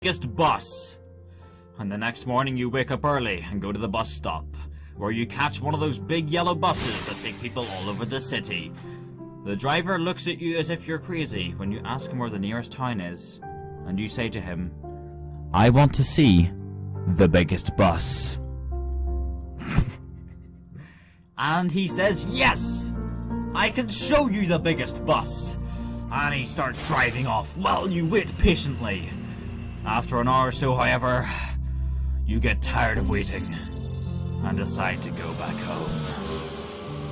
biggest bus. And the next morning you wake up early and go to the bus stop, where you catch one of those big yellow buses that take people all over the city. The driver looks at you as if you're crazy when you ask him where the nearest town is, and you say to him, "I want to see the biggest bus." And he says, "Yes, I can show you the biggest bus." And he starts driving off while you wait patiently. After an hour or so, however, you get tired of waiting and decide to go back home.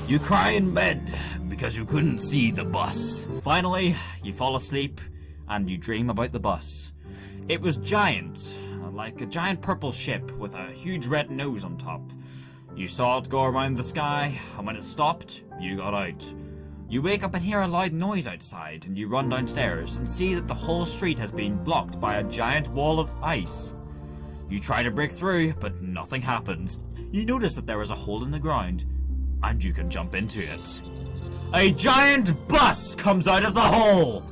You cry in bed because you couldn't see the bus. Finally, you fall asleep and you dream about the bus. It was giant, like a giant purple ship with a huge red nose on top. You saw it go around the sky, and when it stopped, you got out. You wake up and hear a loud noise outside, and you run downstairs and see that the whole street has been blocked by a giant wall of ice. You try to break through, but nothing happens. You notice that there is a hole in the ground, and you can jump into it. A giant bus comes out of the hole!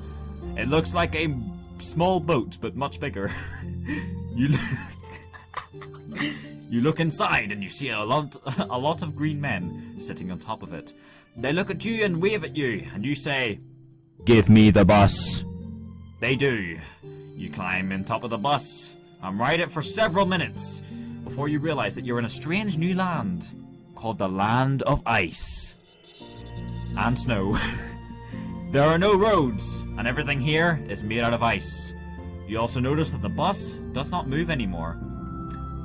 It looks like a small boat, but much bigger. You look inside and you see a lot of green men sitting on top of it. They look at you and wave at you, and you say, "Give me the bus." They do. You climb on top of the bus and ride it for several minutes before you realize that you're in a strange new land called the Land of Ice and Snow. There are no roads, and everything here is made out of ice. You also notice that the bus does not move anymore.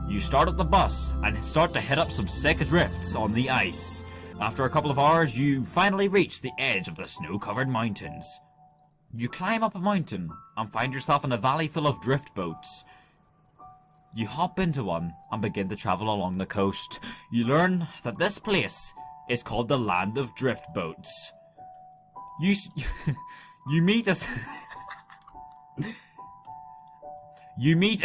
You start up the bus and start to hit up some sick drifts on the ice. After a couple of hours, you finally reach the edge of the snow-covered mountains. You climb up a mountain and find yourself in a valley full of drift boats. You hop into one and begin to travel along the coast. You learn that this place is called the Land of Drift Boats. You meet a... You meet...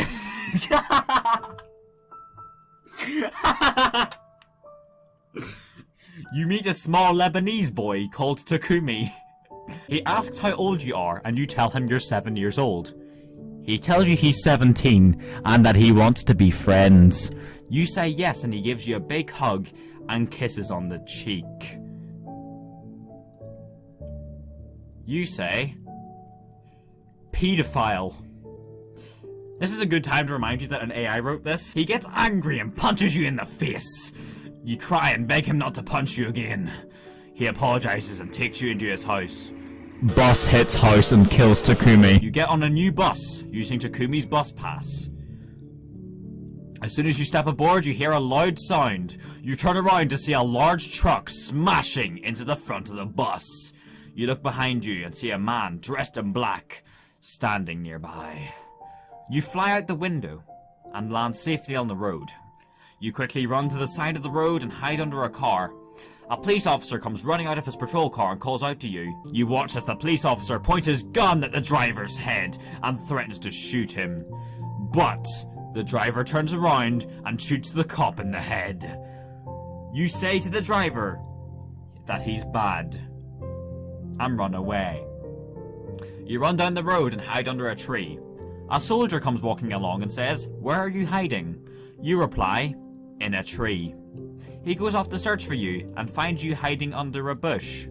You meet a small Lebanese boy called Takumi. He asks how old you are, and you tell him you're 7 years old. He tells you he's 17 and that he wants to be friends. You say yes, and he gives you a big hug and kisses on the cheek. You say, "Pedophile." This is a good time to remind you that an AI wrote this. He gets angry and punches you in the face. You cry and beg him not to punch you again. He apologizes and takes you into his house. Bus hits house and kills Takumi. You get on a new bus using Takumi's bus pass. As soon as you step aboard, you hear a loud sound. You turn around to see a large truck smashing into the front of the bus. You look behind you and see a man dressed in black standing nearby. You fly out the window and land safely on the road. You quickly run to the side of the road and hide under a car. A police officer comes running out of his patrol car and calls out to you. You watch as the police officer points his gun at the driver's head and threatens to shoot him. But the driver turns around and shoots the cop in the head. You say to the driver that he's bad and run away. You run down the road and hide under a tree. A soldier comes walking along and says, "Where are you hiding?" You reply, "In a tree." He goes off to search for you and finds you hiding under a bush.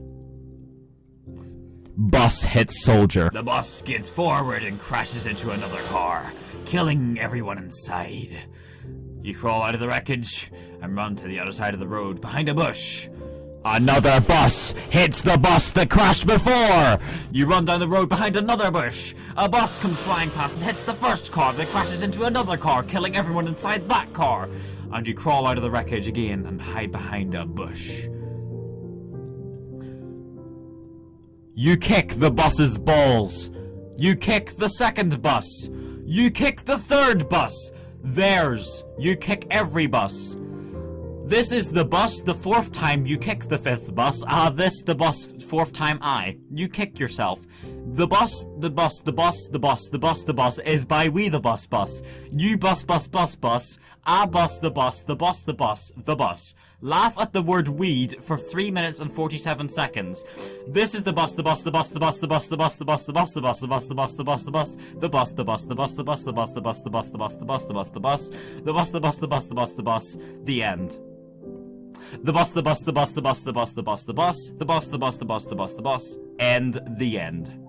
Bus hits soldier. The bus skids forward and crashes into another car, killing everyone inside. You crawl out of the wreckage and run to the other side of the road behind a bush. Another bus hits the bus that crashed before! You run down the road behind another bush. A bus comes flying past and hits the first car that crashes into another car, killing everyone inside that car. And you crawl out of the wreckage again and hide behind a bush. You kick the bus's balls. You kick the second bus. You kick the third bus. Theirs. You kick every bus. This is the bus, the fourth time you kick the fifth bus. This the bus, fourth time you kick yourself. The bus is by we the bus. You bus. I bus, the bus. Laugh at the word weed for 3 minutes and 47 seconds. This is the bus. The end. The bus, end, the end.